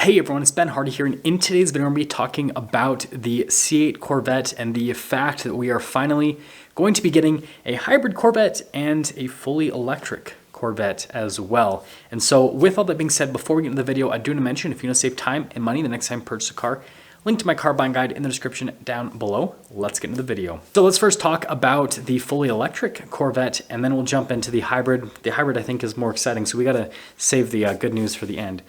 Hey everyone, it's Ben Hardy here, and in today's video, I'm going to be talking about the C8 Corvette and the fact that we are finally going to be getting a hybrid Corvette and a fully electric Corvette as well. And so with all that being said, before we get into the video, I do want to mention if you want to save time and money the next time you purchase a car, link to my car buying guide in the description down below. Let's get into the video. So let's first talk about the fully electric Corvette, and then we'll jump into the hybrid. The hybrid I think is more exciting, so we got to save the good news for the end.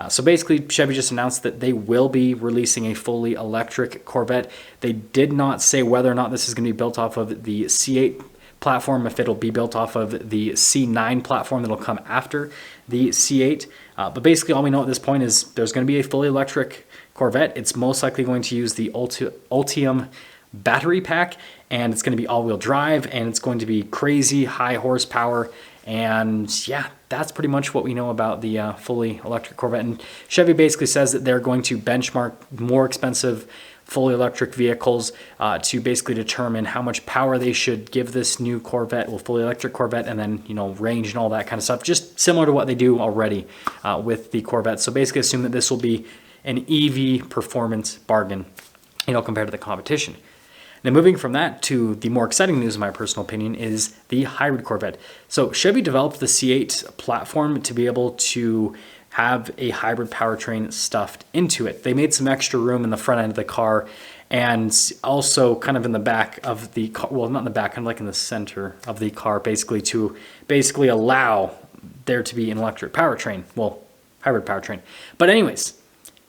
So basically, Chevy just announced that they will be releasing a fully electric Corvette. They did not say whether or not this is going to be built off of the C8 platform, if it'll be built off of the C9 platform that'll come after the C8. But basically, all we know at this point is there's going to be a fully electric Corvette. It's most likely going to use the Ultium battery pack, and it's going to be all-wheel drive, and it's going to be crazy high horsepower. And yeah, that's pretty much what we know about the fully electric Corvette. And Chevy basically says that they're going to benchmark more expensive fully electric vehicles to basically determine how much power they should give this new Corvette, well, fully electric Corvette, and then, you know, range and all that kind of stuff, just similar to what they do already with the Corvette. So basically assume that this will be an EV performance bargain, you know, compared to the competition. Now, moving from that to the more exciting news, in my personal opinion, is the hybrid Corvette. So Chevy developed the C8 platform to be able to have a hybrid powertrain stuffed into it. They made some extra room in the front end of the car, and also kind of in the back of the car, well, not in the back, kind of like in the center of the car, basically to allow there to be an electric powertrain, well, hybrid powertrain. But anyways,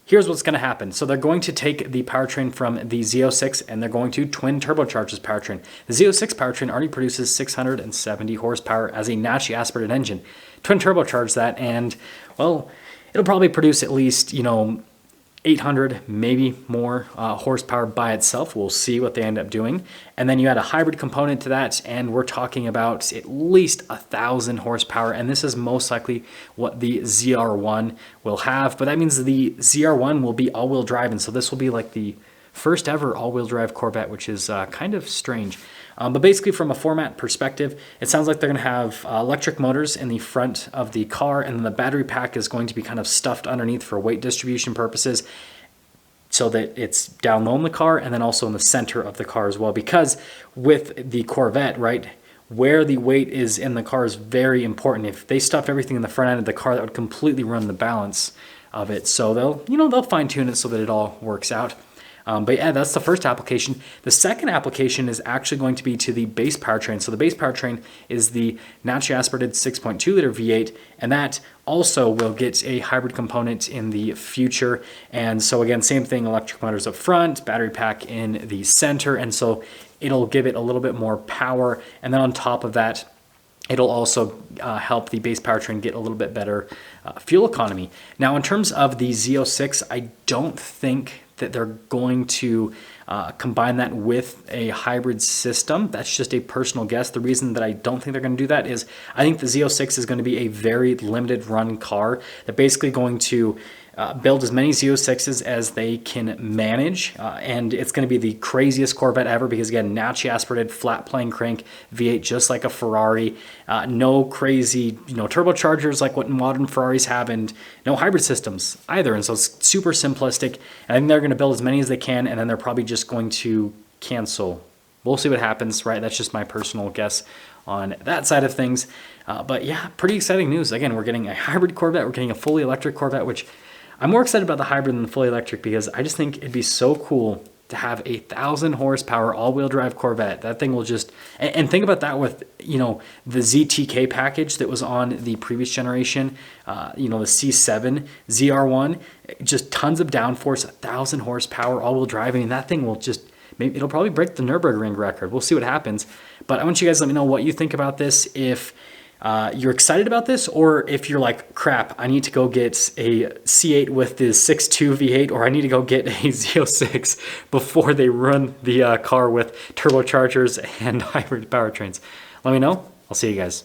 here's what's going to happen. So they're going to take the powertrain from the Z06 and they're going to twin turbocharge this powertrain. The Z06 powertrain already produces 670 horsepower as a naturally aspirated engine. Twin turbocharge that, and well, it'll probably produce at least, you know, 800, maybe more horsepower by itself. We'll see what they end up doing. And then you add a hybrid component to that, and we're talking about at least 1,000 horsepower. And this is most likely what the ZR1 will have. But that means the ZR1 will be all-wheel drive, and so this will be like the first ever all-wheel drive Corvette, which is kind of strange. But basically, from a format perspective, it sounds like they're going to have electric motors in the front of the car, and then the battery pack is going to be kind of stuffed underneath for weight distribution purposes, so that it's down low in the car and then also in the center of the car as well. Because with the Corvette, right, where the weight is in the car is very important. If they stuffed everything in the front end of the car, that would completely run the balance of it. So they'll fine tune it so that it all works out. But yeah, that's the first application. The second application is actually going to be to the base powertrain. So the base powertrain is the naturally aspirated 6.2 liter V8, and that also will get a hybrid component in the future. And so again, same thing, electric motors up front, battery pack in the center, and so it'll give it a little bit more power. And then on top of that, it'll also help the base powertrain get a little bit better fuel economy. Now, in terms of the Z06, I don't think that they're going to combine that with a hybrid system. That's just a personal guess. The reason that I don't think they're going to do that is I think the Z06 is going to be a very limited run car. They're basically going to build as many Z06s as they can manage, and it's going to be the craziest Corvette ever because, again, naturally aspirated flat plane crank V8, just like a Ferrari. No crazy, you know, turbochargers like what modern Ferraris have, and no hybrid systems either. And so it's super simplistic. And I think they're going to build as many as they can, and then they're probably just going to cancel. We'll see what happens, right? That's just my personal guess on that side of things. But yeah, pretty exciting news. Again, we're getting a hybrid Corvette. We're getting a fully electric Corvette, which I'm more excited about the hybrid than the fully electric because I just think it'd be so cool to have a 1,000 horsepower all-wheel drive Corvette. That thing will just, and think about that with, you know, the ZTK package that was on the previous generation, you know, the C7 ZR1, just tons of downforce, 1,000 horsepower all-wheel drive. I mean, that thing will just, maybe it'll probably break the Nürburgring record. We'll see what happens. But I want you guys to let me know what you think about this. If you're excited about this, or if you're like, crap, I need to go get a C8 with the 6.2 V8, or I need to go get a Z06 before they run the car with turbochargers and hybrid powertrains. Let me know. I'll see you guys.